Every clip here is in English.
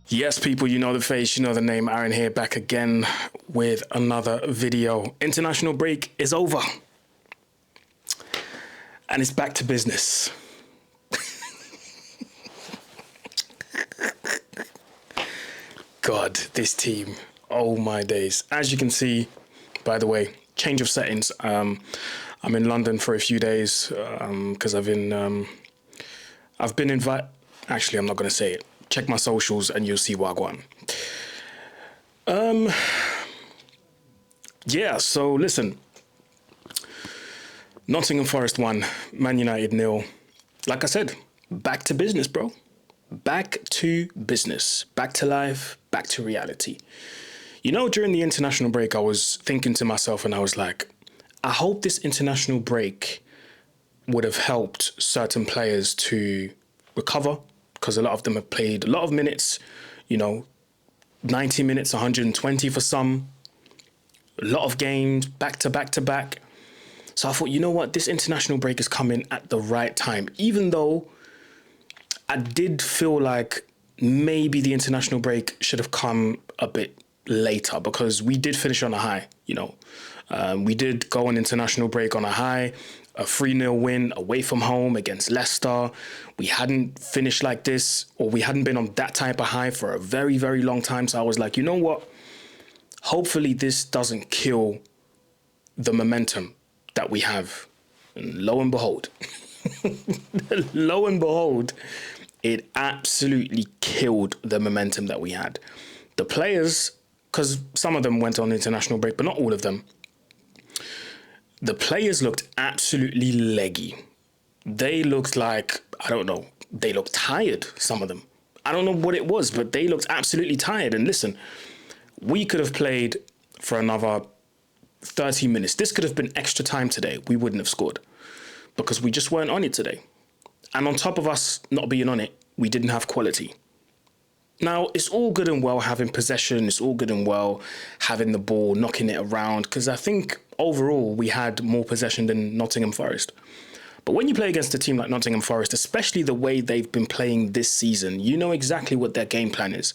Yes, people, you know the face, you know the name. Aaron here, back again with another video. International break is over. And it's back to business. God, this team. Oh my days. As you can see, by the way, change of settings. I'm in London for a few days because I've been invited. Actually, I'm not going to say it. Check my socials and you'll see Wagwan. Yeah, so listen. Nottingham Forest 1, Man United 0. Like I said, back to business, bro. Back to business. Back to life. Back to reality. You know, during the international break, I was thinking to myself and I was like, I hope this international break would have helped certain players to recover, because a lot of them have played a lot of minutes, you know, 90 minutes, 120 for some, a lot of games, back to back to back. So I thought, you know what, this international break is coming at the right time, even though I did feel like maybe the international break should have come a bit later, because we did finish on a high, you know. We did go on international break on a high, a 3-0 win away from home against Leicester. We hadn't finished like this, or we hadn't been on that type of high for a very, very long time. So I was like, you know what? Hopefully this doesn't kill the momentum that we have. And lo and behold, it absolutely killed the momentum that we had. The players, because some of them went on international break, but not all of them. The players looked absolutely leggy. They looked like, I don't know, they looked tired, some of them. I don't know what it was, but they looked absolutely tired. And listen, we could have played for another 30 minutes. This could have been extra time today. We wouldn't have scored because we just weren't on it today. And on top of us not being on it, we didn't have quality. Now, it's all good and well having possession. It's all good and well having the ball, knocking it around, because I think overall we had more possession than Nottingham Forest. But when you play against a team like Nottingham Forest, especially the way they've been playing this season, you know exactly what their game plan is.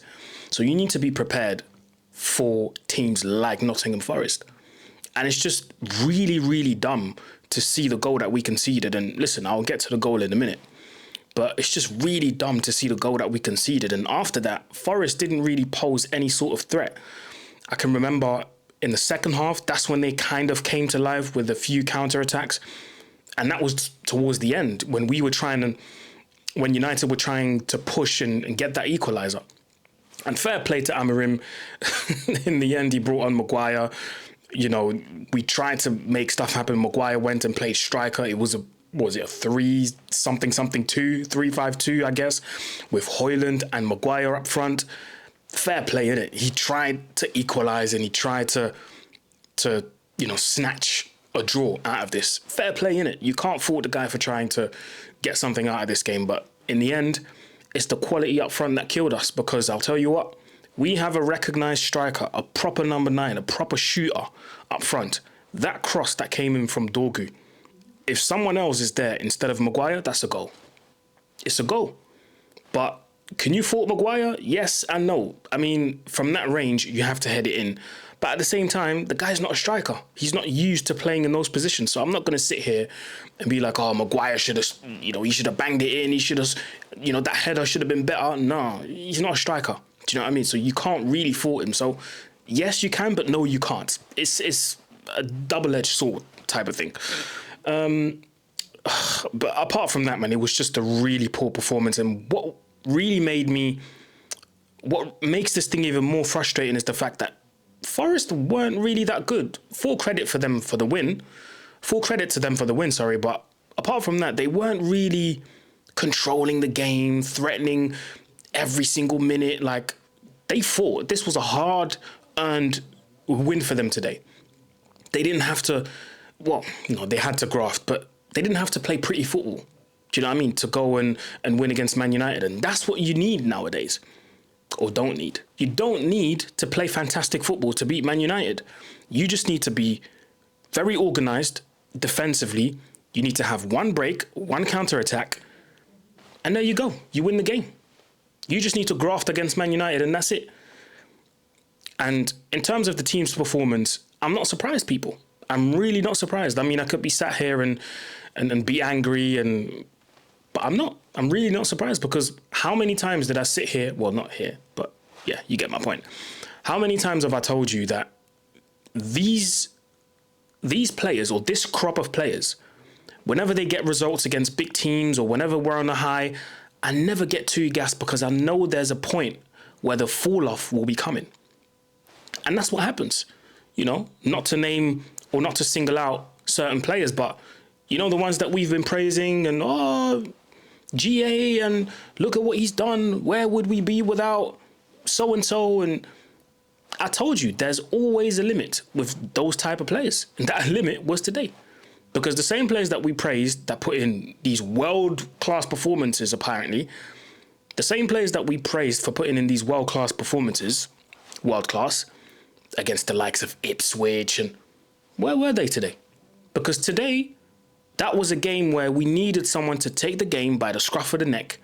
So you need to be prepared for teams like Nottingham Forest. And it's just really, really dumb to see the goal that we conceded. And listen, I'll get to the goal in a minute. But it's just really dumb to see the goal that we conceded. And after that, Forest didn't really pose any sort of threat. I can remember in the second half, that's when they kind of came to life with a few counterattacks. And that was towards the end when when United were trying to push and get that equaliser. And fair play to Amorim. In the end, he brought on Maguire. You know, we tried to make stuff happen. Maguire went and played striker. It was a 3-5-2, I guess, with Højlund and Maguire up front. Fair play, innit? He tried to equalise and he tried to snatch a draw out of this. Fair play, innit? You can't fault the guy for trying to get something out of this game, but in the end, it's the quality up front that killed us, because I'll tell you what, we have a recognised striker, a proper number 9, a proper shooter up front. That cross that came in from Dorgu, if someone else is there instead of Maguire, that's a goal. It's a goal. But can you fault Maguire? Yes and no. I mean, from that range, you have to head it in. But at the same time, the guy's not a striker. He's not used to playing in those positions. So I'm not going to sit here and be like, oh, Maguire should have, he should have banged it in. He should have, that header should have been better. No, he's not a striker. Do you know what I mean? So you can't really fault him. So yes, you can, but no, you can't. It's a double-edged sword type of thing. But apart from that, man, it was just a really poor performance. And what makes this thing even more frustrating is the fact that Forest weren't really that good. Full credit to them for the win, sorry. But apart from that, they weren't really controlling the game, threatening every single minute. Like, they fought. This was a hard-earned win for them today. They didn't have to, they had to graft, but they didn't have to play pretty football. Do you know what I mean? To go and win against Man United. And that's what you need nowadays. or don't need. You don't need to play fantastic football to beat Man United. You just need to be very organised defensively. You need to have one break, one counter-attack, and there you go. You win the game. You just need to graft against Man United, and that's it. And in terms of the team's performance, I'm not surprised, people. I'm really not surprised. I mean, I could be sat here and be angry, but I'm not. I'm really not surprised, because how many times did I sit here? Well, not here, but yeah, you get my point. How many times have I told you that these players, or this crop of players, whenever they get results against big teams or whenever we're on a high, I never get too gassed, because I know there's a point where the fall off will be coming. And that's what happens, not to name or not to single out certain players, but the ones that we've been praising and, GA, and look at what he's done. Where would we be without so-and-so? And I told you, there's always a limit with those type of players. And that limit was today. Because the same players that we praised that put in these world-class performances, apparently, the same players that we praised for putting in these world-class performances, world-class, against the likes of Ipswich, and where were they today? Because today, that was a game where we needed someone to take the game by the scruff of the neck.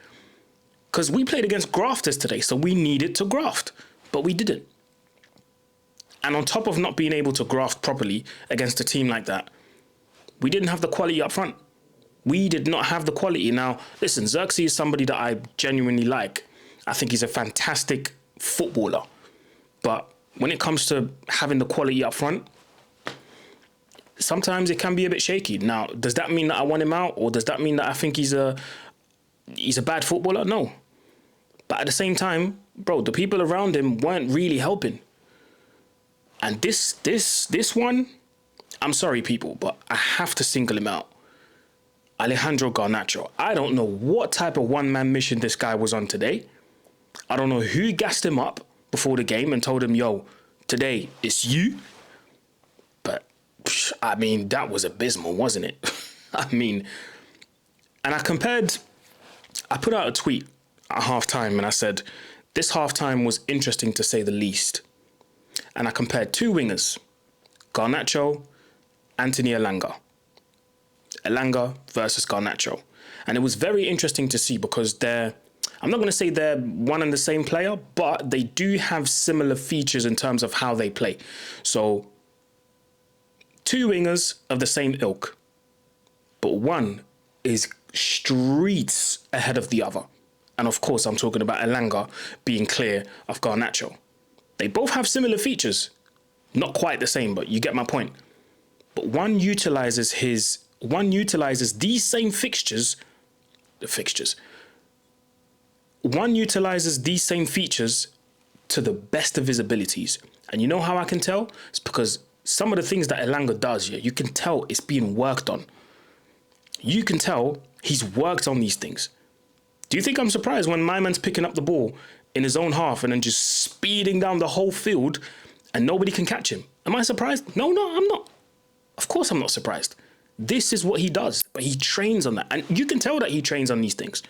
Because we played against grafters today, so we needed to graft, but we didn't. And on top of not being able to graft properly against a team like that, we didn't have the quality up front. We did not have the quality. Now, listen, Xerxes is somebody that I genuinely like. I think he's a fantastic footballer. But when it comes to having the quality up front, sometimes it can be a bit shaky. Now, does that mean that I want him out? Or does that mean that I think he's a bad footballer? No. But at the same time, bro, the people around him weren't really helping. And this one, I'm sorry, people, but I have to single him out. Alejandro Garnacho. I don't know what type of one-man mission this guy was on today. I don't know who gassed him up before the game and told him, yo, today it's you. But, I mean, that was abysmal, wasn't it? I mean, and I put out a tweet at halftime and I said, this halftime was interesting to say the least. And I compared two wingers, Garnacho, Anthony Elanga. Elanga versus Garnacho. And it was very interesting to see because I'm not going to say they're one and the same player, but they do have similar features in terms of how they play. So, two wingers of the same ilk, but one is streets ahead of the other. And of course, I'm talking about Elanga being clear of Garnacho. They both have similar features. Not quite the same, but you get my point. But one utilizes these same fixtures. One utilizes these same features to the best of his abilities. And you know how I can tell? It's because some of the things that Elanga does, you can tell it's being worked on. You can tell he's worked on these things. Do you think I'm surprised when my man's picking up the ball in his own half and then just speeding down the whole field and nobody can catch him? Am I surprised? No, I'm not. Of course I'm not surprised. This is what he does, but he trains on that. And you can tell that he trains on these things.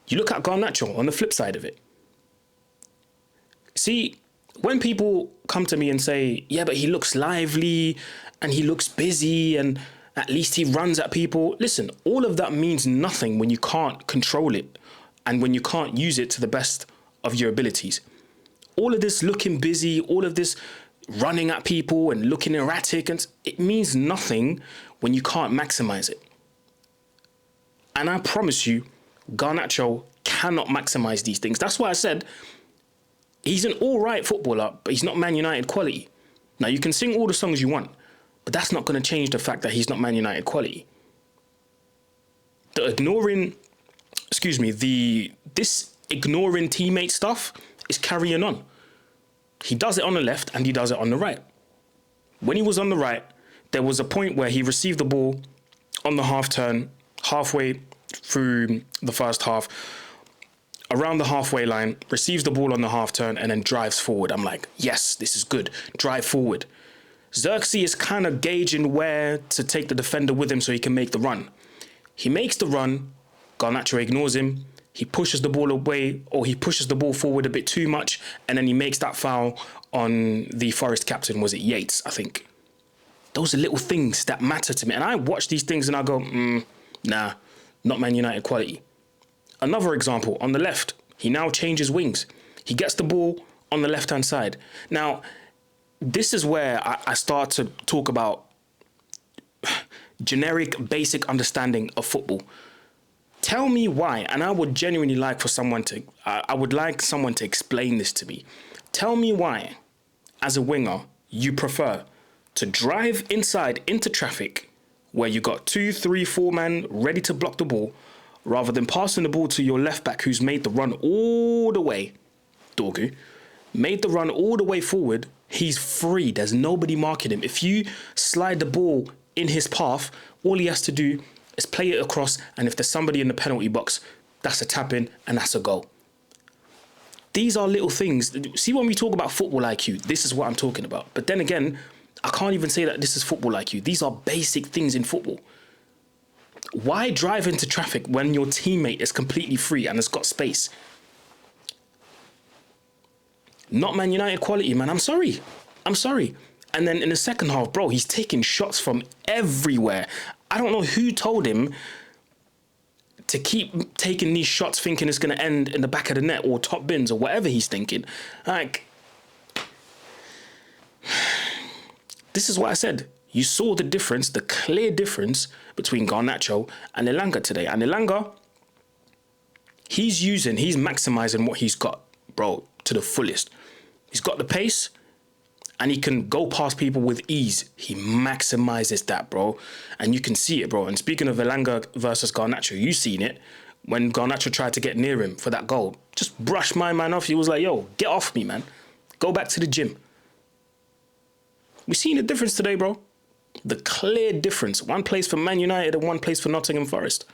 You look at Garnacho on the flip side of it. See, when people come to me and say, yeah, but he looks lively and he looks busy and at least he runs at people. Listen, all of that means nothing when you can't control it and when you can't use it to the best of your abilities. All of this looking busy, all of this running at people and looking erratic, and it means nothing when you can't maximize it. And I promise you, Garnacho cannot maximize these things. That's why I said he's an all right footballer, but he's not Man United quality. Now, you can sing all the songs you want, but that's not going to change the fact that he's not Man United quality. This ignoring teammate stuff is carrying on. He does it on the left and he does it on the right. When he was on the right, there was a point where he received the ball on the half turn, halfway through the first half, around the halfway line, receives the ball on the half turn and then drives forward. I'm like, yes, this is good. Drive forward. Xerxes is kind of gauging where to take the defender with him so he can make the run. He makes the run. Garnacho ignores him. he pushes the ball away, or he pushes the ball forward a bit too much, and then he makes that foul on the Forest captain. Was it Yates, I think? Those are little things that matter to me. And I watch these things and I go, nah, not Man United quality. Another example, on the left, he now changes wings. He gets the ball on the left-hand side. Now, this is where I start to talk about generic, basic understanding of football. Tell me why, and I would genuinely like for someone to, I would like someone to explain this to me. Tell me why, as a winger, you prefer to drive inside into traffic where you got 2, 3, 4 men ready to block the ball, rather than passing the ball to your left back who's made the run all the way, Dorgu, made the run all the way forward. He's free. There's nobody marking him. If you slide the ball in his path, all he has to do is play it across, and if there's somebody in the penalty box, that's a tap in and that's a goal. These are little things. See, when we talk about football IQ, this is what I'm talking about. But then again, I can't even say that this is football IQ. These are basic things in football. Why drive into traffic when your teammate is completely free and has got space? Not Man United quality, man. I'm sorry. And then in the second half, bro, he's taking shots from everywhere. I don't know who told him to keep taking these shots thinking it's going to end in the back of the net or top bins or whatever he's thinking. Like, this is what I said. You saw the difference, the clear difference between Garnacho and Elanga today. And Elanga, he's maximizing what he's got, bro, to the fullest. He's got the pace, and he can go past people with ease. He maximizes that, bro. And you can see it, bro. And speaking of Elanga versus Garnacho, you seen it when Garnacho tried to get near him for that goal. Just brushed my man off. He was like, yo, get off me, man. Go back to the gym. We seen the difference today, bro. The clear difference. One place for Man United and one place for Nottingham Forest.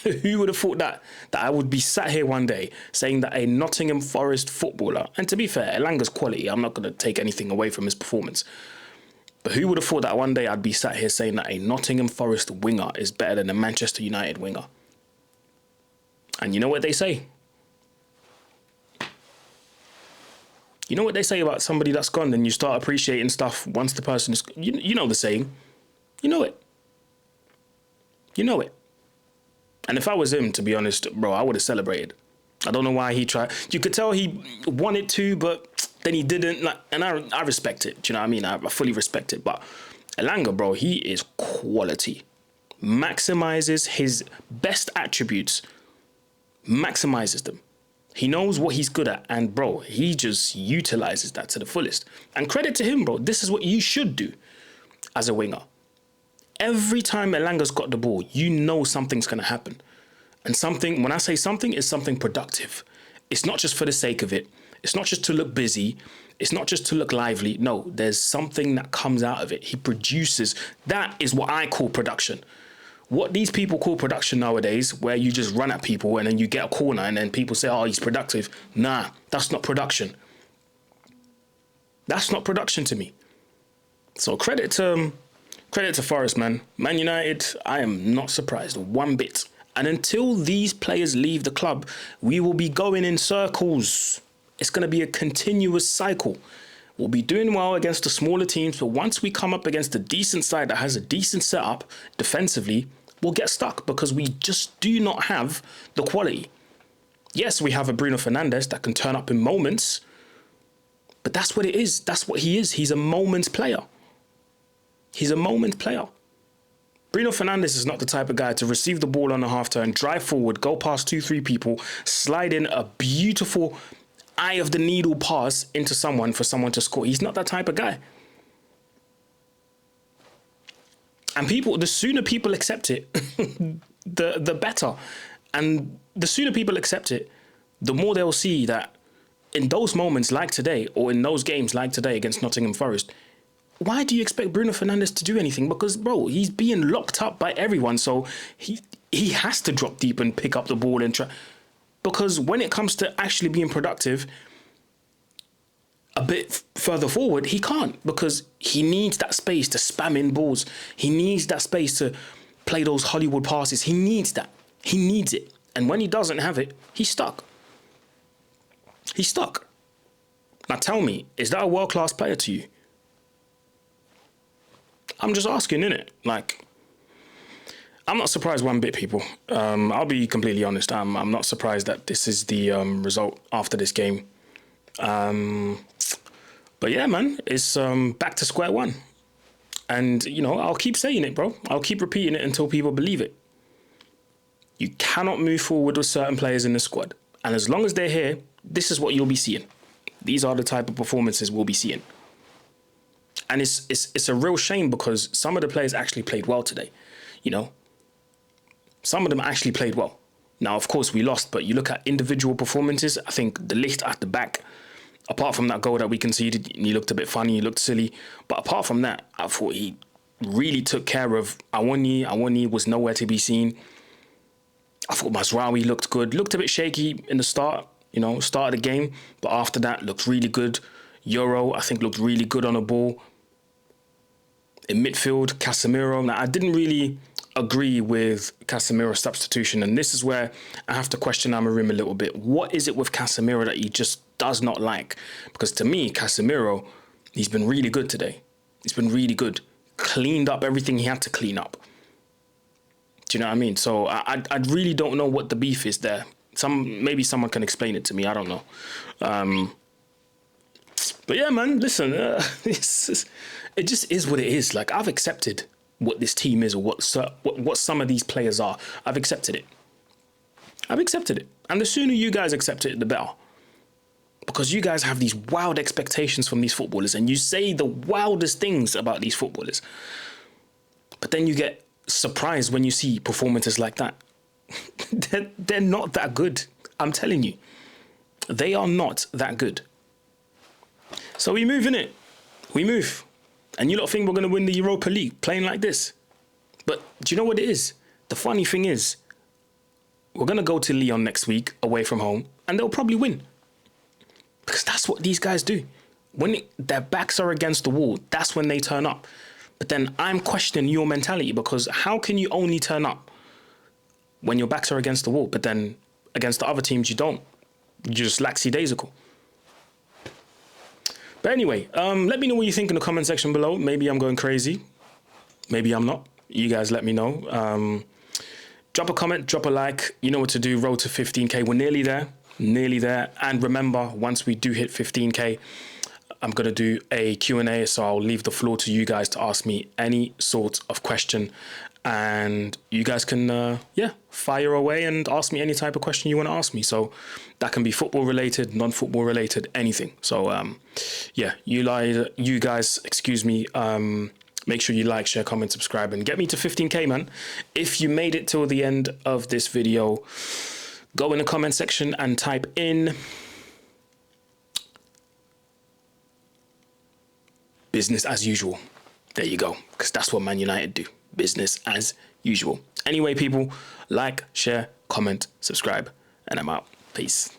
Who would have thought that I would be sat here one day saying that a Nottingham Forest footballer, and to be fair, Elanga's quality, I'm not going to take anything away from his performance, but who would have thought that one day I'd be sat here saying that a Nottingham Forest winger is better than a Manchester United winger? And you know what they say? You know what they say about somebody that's gone, then you start appreciating stuff once the person is... You know the saying. You know it. You know it. And if I was him, to be honest, bro, I would have celebrated. I don't know why he tried. You could tell he wanted to, but then he didn't. And I respect it. Do you know what I mean? I fully respect it. But Elanga, bro, he is quality. Maximizes his best attributes. Maximizes them. He knows what he's good at. And, bro, he just utilizes that to the fullest. And credit to him, bro. This is what you should do as a winger. Every time Elanga's got the ball, you know something's going to happen. And something, when I say something, it's something productive. It's not just for the sake of it. It's not just to look busy. It's not just to look lively. No, there's something that comes out of it. He produces. That is what I call production. What these people call production nowadays, where you just run at people and then you get a corner and then people say, oh, he's productive. Nah, that's not production. That's not production to me. So credit to Forest, man. Man United, I am not surprised one bit. And until these players leave the club, we will be going in circles. It's going to be a continuous cycle. We'll be doing well against the smaller teams, but once we come up against a decent side that has a decent setup defensively, we'll get stuck because we just do not have the quality. Yes, we have a Bruno Fernandes that can turn up in moments, but that's what it is. That's what he is. He's a moments player. He's a moment player. Bruno Fernandes is not the type of guy to receive the ball on a half turn, drive forward, go past 2-3 people, slide in a beautiful eye of the needle pass into someone for someone to score. He's not that type of guy. And the sooner people accept it, the better. And the sooner people accept it, the more they'll see that in those moments like today, or in those games like today against Nottingham Forest, why do you expect Bruno Fernandes to do anything? Because, bro, he's being locked up by everyone. So he has to drop deep and pick up the ball and try. Because when it comes to actually being productive a bit further forward, he can't. Because he needs that space to spam in balls. He needs that space to play those Hollywood passes. He needs that. He needs it. And when he doesn't have it, he's stuck. He's stuck. Now tell me, is that a world-class player to you? I'm just asking, innit? Like, I'm not surprised one bit, people. I'll be completely honest. I'm not surprised that this is the result after this game. But yeah, man, it's back to square one. And, you know, I'll keep saying it, bro. I'll keep repeating it until people believe it. You cannot move forward with certain players in the squad. And as long as they're here, this is what you'll be seeing. These are the type of performances we'll be seeing. And it's a real shame because some of the players actually played well today. You know, some of them actually played well. Now, of course, we lost, but you look at individual performances. I think the Ligt at the back, apart from that goal that we conceded, he looked a bit funny, he looked silly. But apart from that, I thought he really took care of Awoniyi. Awoniyi was nowhere to be seen. I thought Mazraoui looked good. Looked a bit shaky in the start, you know, start of the game. But after that, looked really good. Euro, I think, looked really good on the ball. In midfield, Casemiro. Now, I didn't really agree with Casemiro's substitution. And this is where I have to question Amorim a little bit. What is it with Casemiro that he just does not like? Because to me, Casemiro, he's been really good today. He's been really good. Cleaned up everything he had to clean up. Do you know what I mean? So I really don't know what the beef is there. Maybe someone can explain it to me. I don't know. But yeah, man, listen, it just is what it is. Like, I've accepted what this team is or what some of these players are. I've accepted it. I've accepted it. And the sooner you guys accept it, the better. Because you guys have these wild expectations from these footballers and you say the wildest things about these footballers. But then you get surprised when you see performances like that. They're not that good. I'm telling you. They are not that good. So we move, innit? We move. And you lot think we're going to win the Europa League playing like this. But do you know what it is? The funny thing is, we're going to go to Lyon next week away from home and they'll probably win. Because that's what these guys do. When their backs are against the wall, that's when they turn up. But then I'm questioning your mentality because how can you only turn up when your backs are against the wall, but then against the other teams you don't? You're just lackadaisical. But anyway, let me know what you think in the comment section below. Maybe I'm going crazy. Maybe I'm not. You guys let me know. Drop a comment, drop a like. You know what to do. Road to 15K. We're nearly there. Nearly there. And remember, once we do hit 15K, I'm going to do a Q&A. So I'll leave the floor to you guys to ask me any sort of question. And you guys can, fire away and ask me any type of question you want to ask me. So that can be football related, non-football related, anything. So, you guys, make sure you like, share, comment, subscribe, and get me to 15K, man. If you made it till the end of this video, go in the comment section and type in business as usual. There you go. Because that's what Man United do. Business as usual. Anyway, people, like, share, comment, subscribe, and I'm out. Peace.